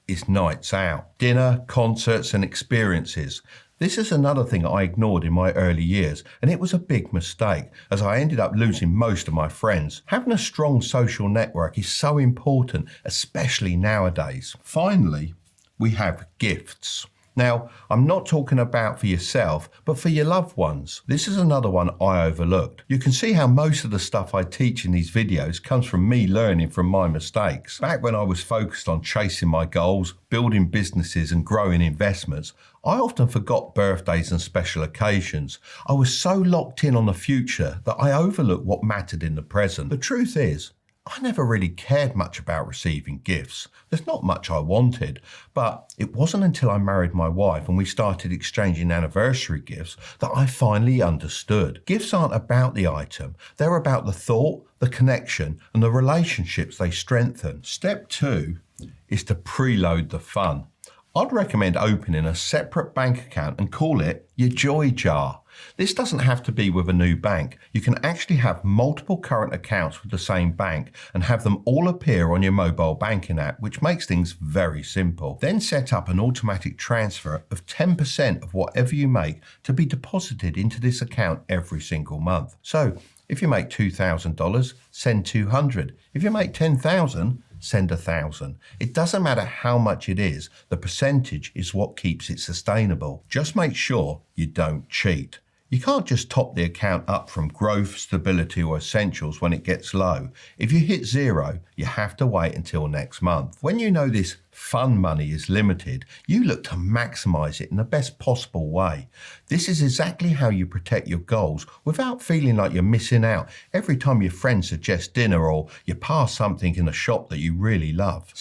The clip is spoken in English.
is nights out. Dinner, concerts and experiences. This is another thing I ignored in my early years, and it was a big mistake, as I ended up losing most of my friends. Having a strong social network is so important, especially nowadays. Finally, we have gifts. Now, I'm not talking about for yourself, but for your loved ones. This is another one I overlooked. You can see how most of the stuff I teach in these videos comes from me learning from my mistakes. Back when I was focused on chasing my goals, building businesses and growing investments, I often forgot birthdays and special occasions. I was so locked in on the future that I overlooked what mattered in the present. The truth is, I never really cared much about receiving gifts. There's not much I wanted, but it wasn't until I married my wife and we started exchanging anniversary gifts that I finally understood. Gifts aren't about the item. They're about the thought, the connection, and the relationships they strengthen. Step 2 is to preload the fun. I'd recommend opening a separate bank account and call it your joy jar. This doesn't have to be with a new bank. You can actually have multiple current accounts with the same bank and have them all appear on your mobile banking app, which makes things very simple. Then set up an automatic transfer of 10% of whatever you make to be deposited into this account every single month. So if you make $2,000, send $200. If you make $10,000, send $1,000. It doesn't matter how much it is, the percentage is what keeps it sustainable. Just make sure you don't cheat. You can't just top the account up from growth, stability or essentials when it gets low. If you hit zero, you have to wait until next month. When you know this fun money is limited, you look to maximize it in the best possible way. This is exactly how you protect your goals without feeling like you're missing out every time your friends suggest dinner or you pass something in a shop that you really love.